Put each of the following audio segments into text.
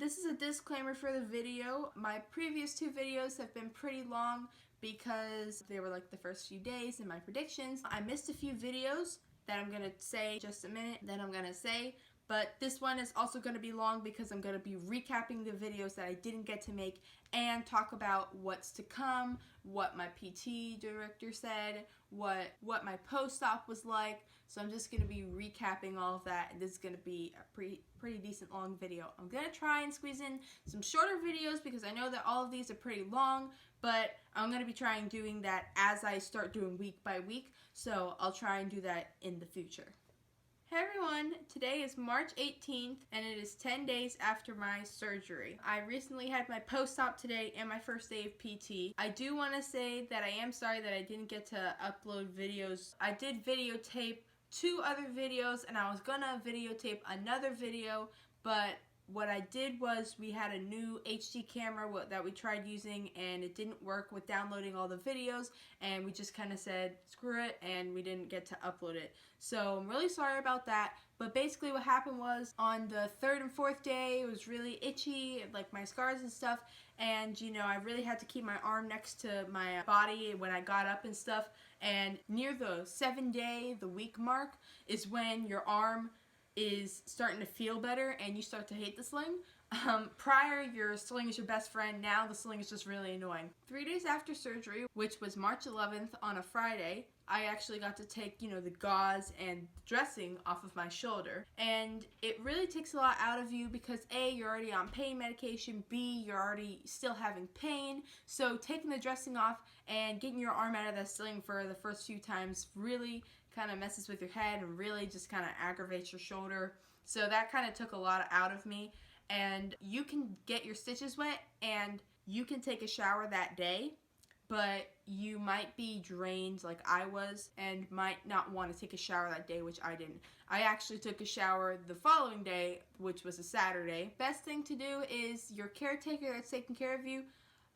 This is a disclaimer for the video. My previous two videos have been pretty long because they were like the first few days in my predictions. I missed a few videos that I'm gonna say in just a minute but this one is also going to be long because I'm going to be recapping the videos that I didn't get to make and talk about what's to come, what my PT director said, what my post-op was like. So I'm just going to be recapping all of that, and this is going to be a pretty decent long video. I'm going to try and squeeze in some shorter videos because I know that all of these are pretty long, but I'm going to be trying doing that as I start doing week by week, so I'll try and do that in the future. Hey everyone, today is March 18th and it is 10 days after my surgery. I recently had my post-op today and my first day of PT. I do want to say that I am sorry that I didn't get to upload videos. I did videotape 2 other videos and I was gonna videotape another video, but what I did was we had a new HD camera that we tried using and it didn't work with downloading all the videos, and we just kind of said screw it and we didn't get to upload it. So I'm really sorry about that, but basically what happened was on the 3rd and 4th day it was really itchy, like my scars and stuff, and you know I really had to keep my arm next to my body when I got up and stuff, and near the 7-day, the week mark, is when your arm is starting to feel better and you start to hate the sling. Prior, your sling is your best friend. Now the sling is just really annoying. 3 days after surgery, which was March 11th on a Friday, I actually got to take, the gauze and dressing off of my shoulder. And it really takes a lot out of you because A, you're already on pain medication, B, you're already still having pain. So taking the dressing off and getting your arm out of the sling for the first few times really kind of messes with your head and really just kind of aggravates your shoulder. So that kind of took a lot out of me. And you can get your stitches wet and you can take a shower that day, but you might be drained like I was and might not want to take a shower that day, which I didn't. I actually took a shower the following day, which was a Saturday. Best thing to do is your caretaker that's taking care of you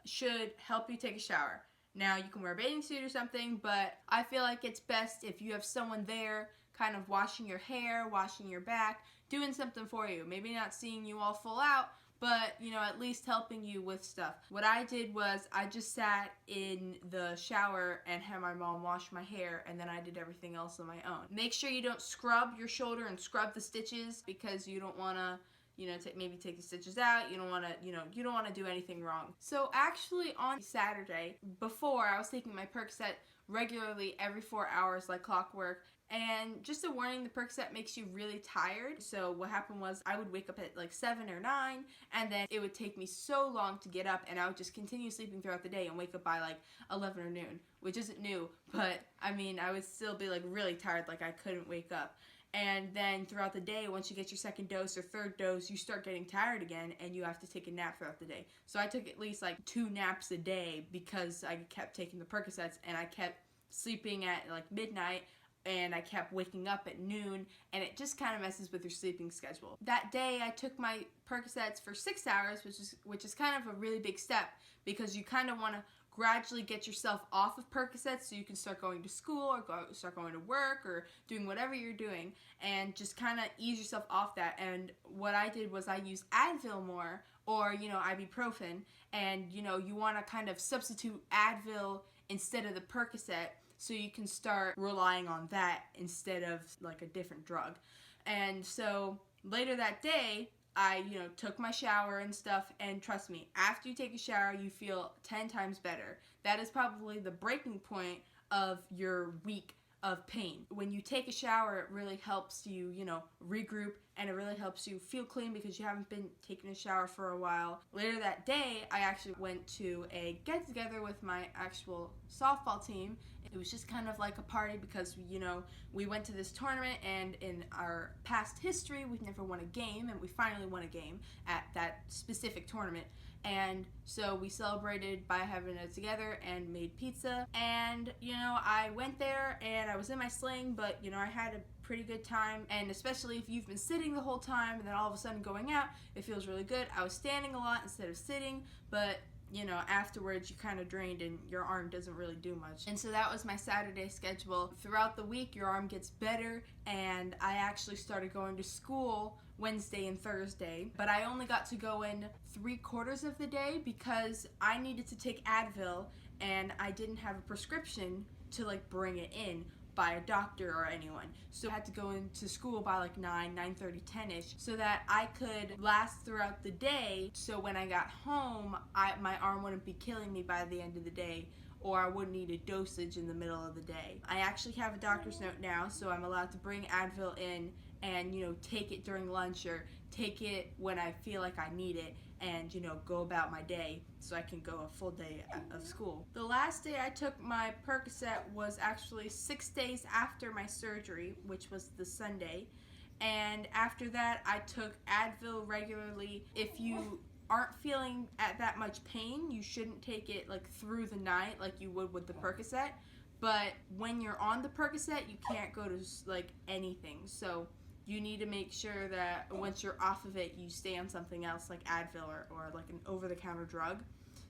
should help you take a shower. Now you can wear a bathing suit or something, but I feel like it's best if you have someone there kind of washing your hair, washing your back, doing something for you. Maybe not seeing you all full out, but at least helping you with stuff. What I did was I just sat in the shower and had my mom wash my hair, and then I did everything else on my own. Make sure you don't scrub your shoulder and scrub the stitches because you don't want to maybe take the stitches out. You don't want to do anything wrong. So actually on Saturday, before, I was taking my Percocet regularly every 4 hours like clockwork, and just a warning, the Percocet makes you really tired. So what happened was I would wake up at like 7 or 9, and then it would take me so long to get up, and I would just continue sleeping throughout the day and wake up by like 11 or noon, which isn't new, but I mean I would still be like really tired, like I couldn't wake up. And then throughout the day, once you get your 2nd dose or 3rd dose, you start getting tired again and you have to take a nap throughout the day. So I took at least like 2 naps a day because I kept taking the Percocets, and I kept sleeping at like midnight and I kept waking up at noon, and it just kind of messes with your sleeping schedule. That day I took my Percocets for 6 hours, which is kind of a really big step because you kind of want to gradually get yourself off of Percocets so you can start going to school or start going to work or doing whatever you're doing, and just kind of ease yourself off that. And what I did was I used Advil more, or ibuprofen, and you want to kind of substitute Advil instead of the Percocet so you can start relying on that instead of like a different drug. And so later that day I, took my shower and stuff, and trust me, after you take a shower, you feel 10 times better. That is probably the breaking point of your week of pain. When you take a shower, it really helps you, regroup, and it really helps you feel clean because you haven't been taking a shower for a while. Later that day, I actually went to a get-together with my actual softball team. It was just kind of like a party because, we went to this tournament, and in our past history, we've never won a game, and we finally won a game at that specific tournament. And so we celebrated by having it together and made pizza. And, I went there and I was in my sling, but, I had a pretty good time. And especially if you've been sitting the whole time and then all of a sudden going out, it feels really good. I was standing a lot instead of sitting, but you know, afterwards you kind of drained and your arm doesn't really do much. And so that was my Saturday schedule. Throughout the week, your arm gets better, and I actually started going to school Wednesday and Thursday, but I only got to go in 3/4 of the day because I needed to take Advil and I didn't have a prescription to like bring it in by a doctor or anyone. So I had to go into school by like 9:30, 10ish so that I could last throughout the day, so when I got home, my arm wouldn't be killing me by the end of the day, or I wouldn't need a dosage in the middle of the day. I actually have a doctor's note now, so I'm allowed to bring Advil in and, you know, take it during lunch or take it when I feel like I need it, and, you know, go about my day so I can go a full day of school. The last day I took my Percocet was actually 6 days after my surgery, which was the Sunday. And after that, I took Advil regularly. If you aren't feeling at that much pain, you shouldn't take it like through the night like you would with the Percocet. But when you're on the Percocet, you can't go to like anything. So you need to make sure that once you're off of it, you stay on something else like Advil or like an over-the-counter drug.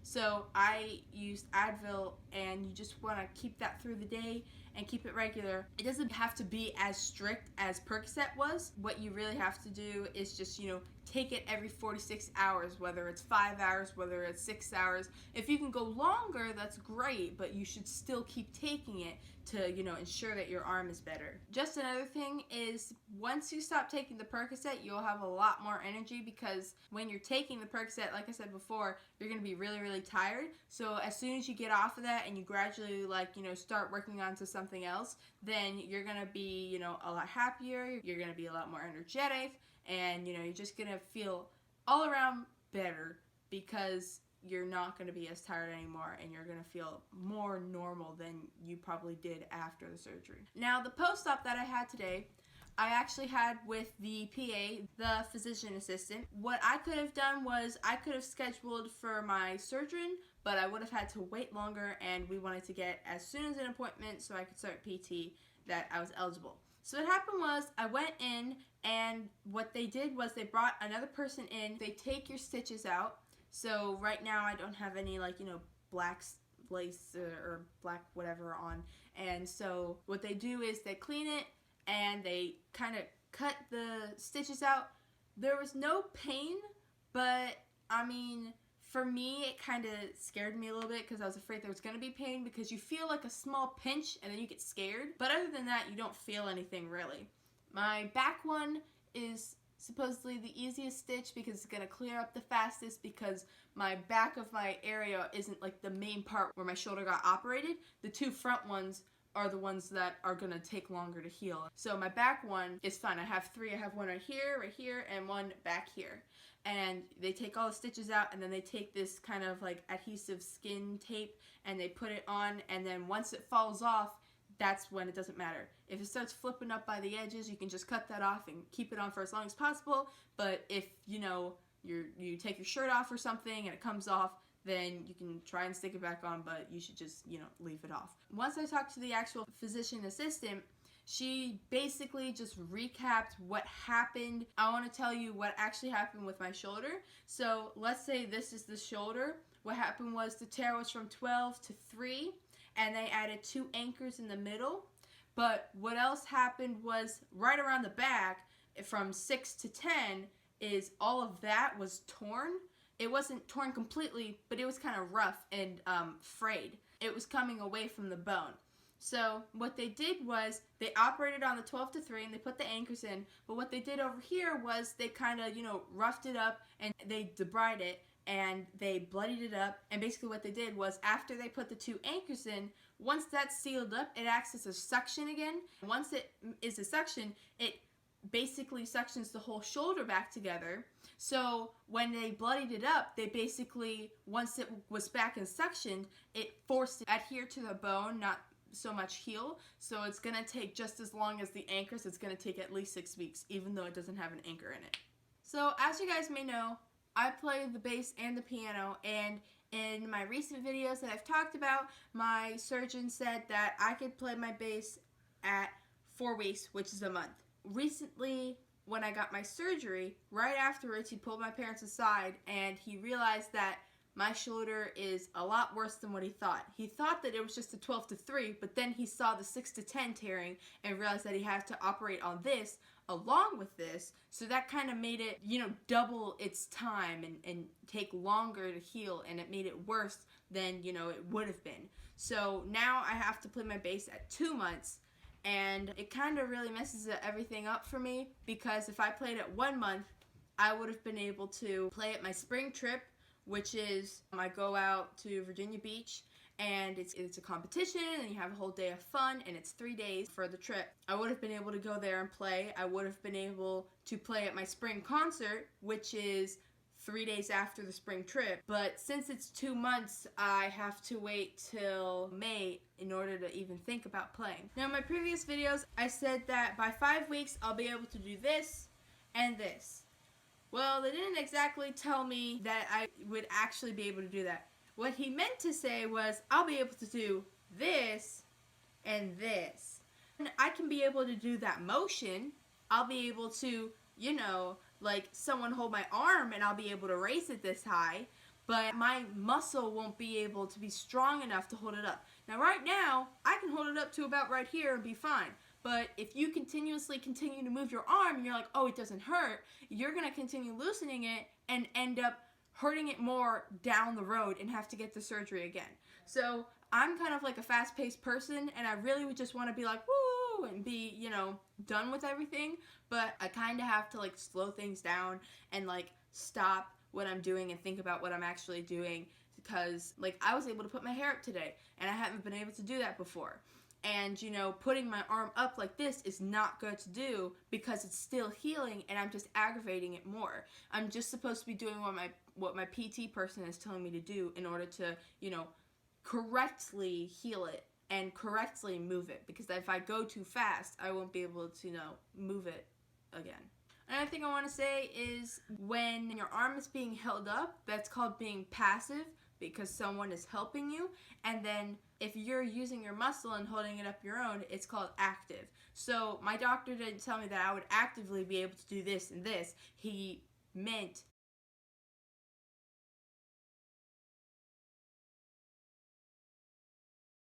So I used Advil, and you just want to keep that through the day and keep it regular. It doesn't have to be as strict as Percocet was. What you really have to do is just, you know, take it every 46 hours, whether it's 5 hours, whether it's 6 hours. If you can go longer, that's great, but you should still keep taking it to, you know, ensure that your arm is better. Just another thing is, once you stop taking the Percocet, you'll have a lot more energy, because when you're taking the Percocet, like I said before, you're going to be really, really tired. So as soon as you get off of that and you gradually, like, you know, start working on to something else, then you're going to be, you know, a lot happier, you're going to be a lot more energetic, and, you know, you're just going to feel all around better, because you're not going to be as tired anymore, and you're going to feel more normal than you probably did after the surgery. Now, the post-op that I had today, I actually had with the PA, the physician assistant. What I could have done was I could have scheduled for my surgeon, but I would have had to wait longer, and we wanted to get as soon as an appointment so I could start PT that I was eligible. So what happened was I went in, and what they did was they brought another person in. They take your stitches out. So right now I don't have any, like, you know, black lace or black whatever on. And so what they do is they clean it and they kind of cut the stitches out. There was no pain, but I mean, for me, it kind of scared me a little bit because I was afraid there was going to be pain, because you feel like a small pinch and then you get scared. But other than that, you don't feel anything really. My back one is supposedly the easiest stitch because it's going to clear up the fastest, because my back of my area isn't like the main part where my shoulder got operated. The two front ones are the ones that are going to take longer to heal. So my back one is fine. I have three. I have one right here, and one back here. And they take all the stitches out, and then they take this kind of like adhesive skin tape and they put it on, and then once it falls off, that's when it doesn't matter. If it starts flipping up by the edges, you can just cut that off and keep it on for as long as possible. But if, you know, you take your shirt off or something and it comes off, then you can try and stick it back on, but you should just, you know, leave it off. Once I talked to the actual physician assistant, she basically just recapped what happened. I want to tell you what actually happened with my shoulder. So let's say this is the shoulder. What happened was the tear was from 12 to 3, and they added 2 anchors in the middle. But what else happened was right around the back, from 6 to 10, is all of that was torn. It wasn't torn completely, but it was kind of rough and frayed. It was coming away from the bone. So what they did was they operated on the 12 to 3 and they put the anchors in. But what they did over here was they kind of, you know, roughed it up and they debrided it and they bloodied it up. And basically what they did was, after they put the 2 anchors in, once that's sealed up, it acts as a suction again. Once it is a suction, it basically suctions the whole shoulder back together. So when they bloodied it up, they basically, once it was back in suction, it forced it to adhere to the bone, not so much heal. So it's going to take just as long as the anchors. It's going to take at least 6 weeks, even though it doesn't have an anchor in it. So as you guys may know, I play the bass and the piano, and in my recent videos that I've talked about, my surgeon said that I could play my bass at 4 weeks, which is a month. Recently, when I got my surgery, right afterwards, he pulled my parents aside and he realized that my shoulder is a lot worse than what he thought. He thought that it was just a 12-3, but then he saw the 6-10 tearing and realized that he had to operate on this along with this, so that kind of made it, double its time and take longer to heal, and it made it worse than, it would have been. So now I have to play my bass at 2 months, and it kind of really messes everything up for me, because if I played at 1 month, I would have been able to play at my spring trip, which is I go out to Virginia Beach, and it's a competition, and you have a whole day of fun, and it's 3 days for the trip. I would have been able to go there and play. I would have been able to play at my spring concert, which is 3 days after the spring trip. But since it's 2 months, I have to wait till May in order to even think about playing. Now, in my previous videos, I said that by 5 weeks, I'll be able to do this and this. Well, they didn't exactly tell me that I would actually be able to do that. What he meant to say was, I'll be able to do this and this. And I can be able to do that motion. I'll be able to, like someone hold my arm and I'll be able to raise it this high, but my muscle won't be able to be strong enough to hold it up. Now right now, I can hold it up to about right here and be fine. But if you continue to move your arm and you're like, oh, it doesn't hurt, you're going to continue loosening it and end up hurting it more down the road and have to get the surgery again. So I'm kind of like a fast-paced person, and I really would just want to be like, woo, and be, done with everything. But I kind of have to like slow things down and like stop what I'm doing and think about what I'm actually doing, because like I was able to put my hair up today, and I haven't been able to do that before. And, putting my arm up like this is not good to do because it's still healing and I'm just aggravating it more. I'm just supposed to be doing what my PT person is telling me to do in order to, correctly heal it and correctly move it. Because if I go too fast, I won't be able to, move it again. Another thing I want to say is when your arm is being held up, that's called being passive, because someone is helping you. And then if you're using your muscle and holding it up your own, it's called active. So my doctor didn't tell me that I would actively be able to do this and this. He meant